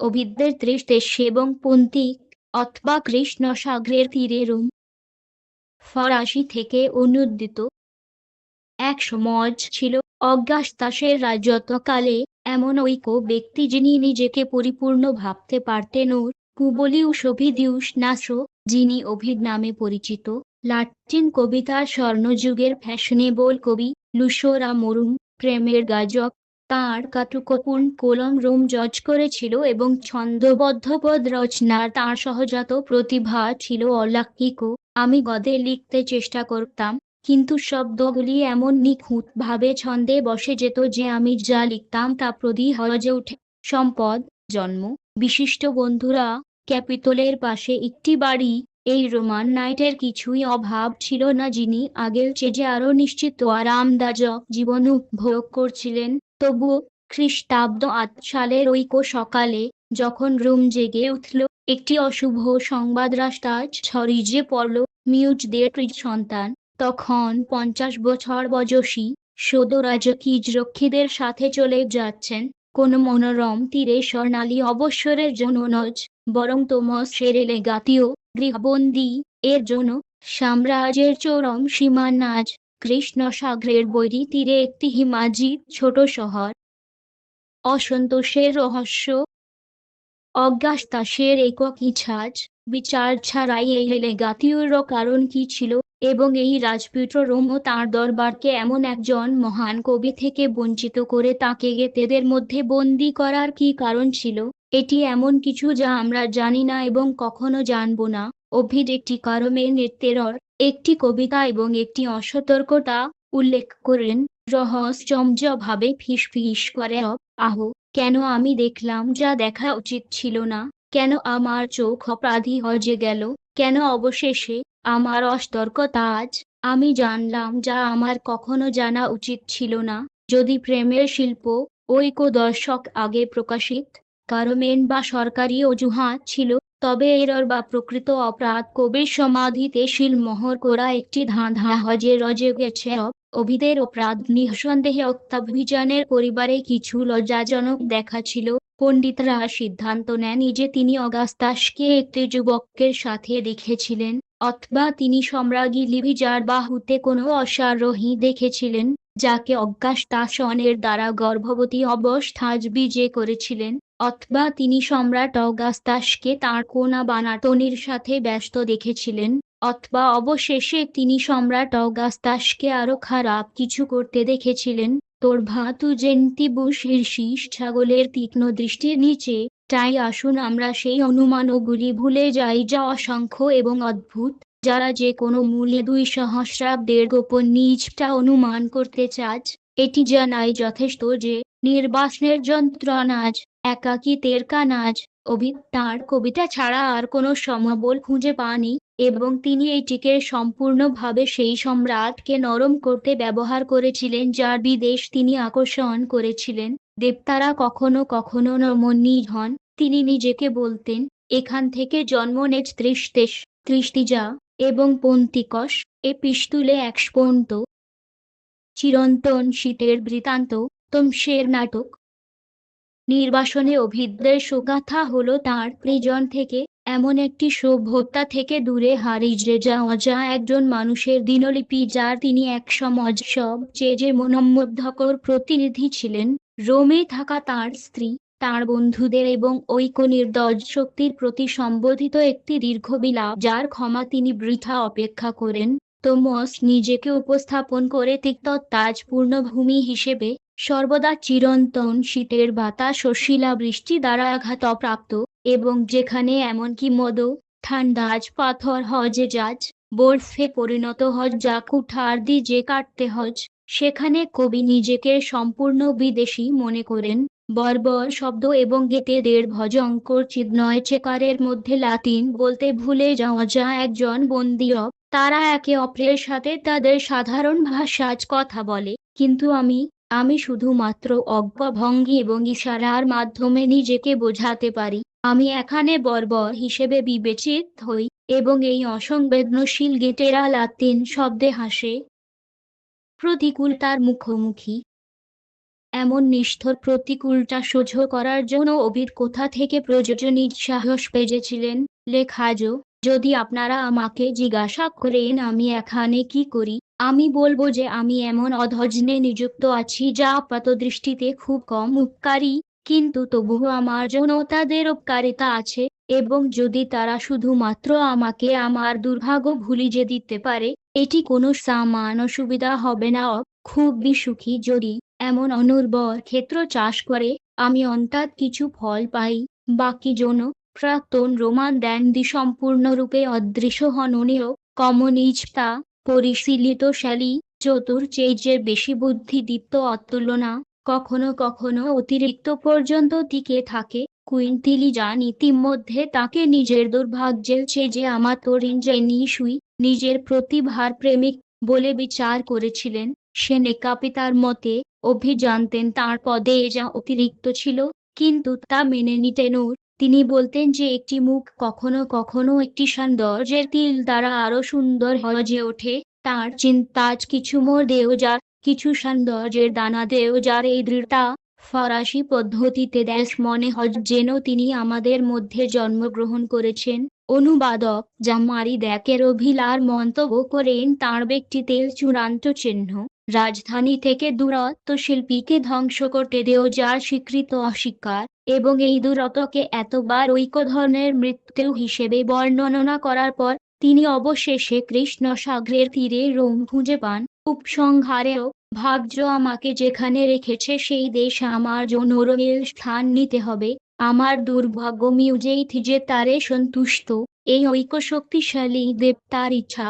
অভিজ্ঞদের ত্রিশ এবং পন্তিক অথবা কৃষ্ণ সাগরের তীরে রোম ফরাসি থেকে অনুদিত এক সমাজ ছিল। অগাস্তাসের রাজত্বকালে এমন ঐক্য ব্যক্তি যিনি নিজেকে পরিপূর্ণ ভাবতে পারতেন ওর পুবলিউস ওভিদিউস নাসো, যিনি ওভিড নামে পরিচিত, লাতিন কবিতার স্বর্ণযুগের ফ্যাশনেবল কবি, লুসোরা মরুম প্রেমের গাজক, তাঁর কাটুকপূর্ণ কলম রোম জজ করেছিল এবং ছন্দবদ্ধ পদ রচনার তাঁর সহজাত প্রতিভা ছিল অলৌকিক। আমি গদ্যে লিখতে চেষ্টা করতাম, কিন্তু শব্দগুলি এমন নিখুঁতভাবে ছন্দে বসে যেত যে আমি যা লিখতাম তা প্রদীপ হয়ে ওঠে। সম্পদ, জন্ম, বিশিষ্ট বন্ধুরা, ক্যাপিটলের পাশে একটি বাড়ি, এই রোমান নাইটের কিছুই অভাব ছিল না, যিনি আগের চেয়ে আরও নিশ্চিত ও আরামদায়ক জীবন উপভোগ করছিলেন। তবুও খ্রিস্টাব্দ ৮ সালের ঐক্য সকালে যখন রোম জেগে উঠল, একটি অশুভ সংবাদ রাস্তায় ছড়িয়ে পড়ল। মিউজদের সন্তান, তখন ৫০ বছর বয়সী, সদ্য রাজকীয় সাথে চলে যাচ্ছেন কোন মনোরম তীরে স্বর্ণালী অবসরের জন্য নয়, বরং তোমসের রেলেগাতীয় গৃহবন্দী এর জন্য। সাম্রাজ্যের চরম সীমানাজ কৃষ্ণ সাগরের বৈরী তীরে একটি হিমাজি ছোট শহর। অসন্তোষের রহস্য, অগাস্তাসের একক ইচ্ছাজ বিচার ছাড়াই এই রেলেগাতির কারণ কি ছিল, এবং এই রাজপুত্র রোম ও তাঁর দরবারকে এমন একজন মহান কবি থেকে বঞ্চিত করে তাঁকে গেতেদের মধ্যে বন্দী করার কি কারণ ছিল? এটি এমন কিছু যা আমরা জানি না এবং কখনো জানব না। ওভিড একটি কারমেনের তেরর, একটি কবিতা এবং একটি অসতর্কতা উল্লেখ করেন, রহস্যময়ভাবে ফিসফিস করে, আহ, কেন আমি দেখলাম যা দেখা উচিত ছিল না, কেন আমার চোখ অপরাধী হয়ে গেল, কেন অবশেষে আমার অসতর্কতা আজ আমি জানলাম যা আমার কখনো জানা উচিত ছিল না। যদি প্রেমের শিল্প ঐক্য দশক আগে প্রকাশিত কারমেন বা সরকারি অজুহাত ছিল, তবে এরর বা প্রকৃত অপরাধ কবির সমাধিতে শিলমোহর করা একটি ধাঁধা হজে রজে গেছে। ওভিদের অপরাধ নিঃসন্দেহে অক্তাভিযানের পরিবারে কিছু লজ্জাজনক দেখাচ্ছিল। পণ্ডিতরা সিদ্ধান্ত নেন যে তিনি অগাস্তাসকে একটি যুবকের সাথে দেখেছিলেন, অথবা তিনি সম্রাজ্ঞী লিভিজার বাহুতে কোনো অশ্বারোহী দেখেছিলেন, যাকে অগাস্তাসনের দ্বারা গর্ভবতী অবস্থায় বিজে করেছিলেন, অথবা তিনি সম্রাট অগাস্তাসকে তাঁর কন্যা বানাতনির সাথে ব্যস্ত দেখেছিলেন, অথবা অবশেষে তিনি সম্রাট অগাস্তাসকে আরও খারাপ কিছু করতে দেখেছিলেন। তোর ভাতু জেন্তিবুস শীর্ষ ছাগলের তীক্ষ্ণ দৃষ্টির নিচে। তাই আসুন আমরা সেই অনুমানগুলি ভুলে যাই যা অসংখ্য এবং অদ্ভুত, যারা যে কোনো মূল্যে ২ সহস্রাব্দের গোপন নিজটা অনুমান করতে চায়। এটি জানাই যথেষ্ট যে নির্বাসনের যন্ত্রণাজ, একাকিত্বের কানাজ, ওভিড তাঁর কবিতা ছাড়া আর কোনো সমবল খুঁজে পাননি, এবং তিনি এইটিকে সম্পূর্ণভাবে সেই সম্রাটকে নরম করতে ব্যবহার করেছিলেন যার বিদেশ তিনি আকর্ষণ করেছিলেন। দেবতারা কখনো কখনো নমনীয় হন, তিনি নিজেকে বলতেন, এখান থেকে জন্ম নেজ তৃষ্টিজা এবং পন্তিকস। এপিস্তুলে ১ চিরন্তন শীতের বৃত্তান্ত, তোমসের নাটক। নির্বাসনে অভিজ্ঞদের সুগাথা হলো তাঁর প্রিজন থেকে, এমন একটি সভ্যতা থেকে দূরে হারিয়ে যাওয়া যা একজন মানুষের দিনলিপি যার তিনি একসময় সবচেয়ে মনোমুগ্ধকর প্রতিনিধি ছিলেন। রোমে থাকা তাঁর স্ত্রী, তাঁর বন্ধুদের এবং ঐক্য নির্দয় শক্তির প্রতি সম্বোধিত একটি দীর্ঘ বিলাপ যার ক্ষমা তিনি বৃথা অপেক্ষা করেন। তোমস নিজেকে উপস্থাপন করে তিক্ত তাজপূর্ণ ভূমি হিসেবে, সর্বদা চিরন্তন শীতের বাতাস ও শিলাবৃষ্টি দ্বারা আঘাতপ্রাপ্ত, এবং যেখানে এমনকি মদও ঠান্ডাজ পাথর হজে যাজ বরফে পরিণত হজ যা কুঠার দিয়ে কাটতে হজ, সেখানে কবি নিজেকে সম্পূর্ণ বিদেশি মনে করেন। বর্বর শব্দ এবং গেতেদের ভয়ঙ্কর চিহ্নয় চেকারের মধ্যে লাতিন বলতে ভুলে যাওয়া যা একজন বন্দী। তারা একে অপরের সাথে তাদের সাধারণ ভাষায় কথা বলে, কিন্তু আমি শুধুমাত্র অঙ্গভঙ্গি এবং ইশারার মাধ্যমে নিজেকে বোঝাতে পারি। আমি এখানে বর্বর হিসেবে বিবেচিত হই, এবং এই অসংবেদনশীল গেটেরা লাতিন শব্দে হাসে। প্রতিকূলতার মুখোমুখি এমন নিষ্ঠুর প্রতিকূলতা সহ্য করার জন্য অভির কোথা থেকে প্রয়োজনীয় সাহস পেয়েছিলেন? লেখাজো, যদি আপনারা আমাকে জিজ্ঞাসা করেন আমি এখানে কি করি, আমি বলবো যে আমি এমন অধজনে নিযুক্ত আছি যা আপাতদৃষ্টিতে খুব কম উপকারী, কিন্তু তবুও আমার জন্য তাদের উপকারিতা আছে, এবং যদি তারা শুধুমাত্র আমাকে আমার দুর্ভাগ্য ভুলিয়ে দিতে পারে, এটি কোনো সামান্য সুবিধা হবে না। খুবই সুখী যদি এমন অনুর্বর ক্ষেত্র চাষ করে আমি অন্তত কিছু ফল পাই। বাকি জন্য প্রাক্তন রোমান দ্যান্দি সম্পূর্ণরূপে অদৃশ্য হন। উনিও কম্যুনিস্টতা পরিশীলিতশালী, চতুর, চেয়ে বেশি বুদ্ধিদীপ্ত, অতুলনা, কখনো কখনো অতিরিক্ত পর্যন্ত টিকে থাকে। কুইন্টিলিজান ইতিমধ্যে তাকে নিজের দুর্ভাগ্যের চেয়ে যে আমাতোরিন জেনিসুই, নিজের প্রতিভার প্রেমিক বলে বিচার করেছিলেন। সেনেকা পিতার মতে অভি জানতেন তাঁর পদে যা অতিরিক্ত ছিল, কিন্তু তা মেনে নিতেন ওর। তিনি বলতেন যে একটি মুখ কখনো কখনো একটি সৌন্দর্যের তিল দ্বারা আরো সুন্দর হয়ে ওঠে। তার চিন্তাজ কিছু মোড় দেও যার, কিছু সৌন্দর্যের দানা দেও যার এই দৃঢ়তা ফরাসি পদ্ধতিতে দেশ মনে হয় যেন তিনি আমাদের মধ্যে জন্মগ্রহণ করেছেন। অনুবাদক জামারি দ্যাকের অভিলার মন্তব্য করেন তাঁর ব্যক্তিত্বের চূড়ান্ত চিহ্ন রাজধানী থেকে দূরত্ব শিল্পীকে ধ্বংস করতে দেও যার স্বীকৃত অস্বীকার, এবং এই দূরত্বকে এতবার ঐক্য ধরনের মৃত্যু হিসেবে বর্ণনা করার পর তিনি অবশেষে কৃষ্ণ সাগরের তীরে রোম খুঁজে পান। উপসংহারেও ভাগ্য আমাকে যেখানে রেখেছে সেই দেশ আমার জন্য রোমের স্থান নিতে হবে। আমার দুর্ভাগ্য মিউজেইথ যে তারে সন্তুষ্ট, এই ঐক্য শক্তিশালী দেবতার ইচ্ছা।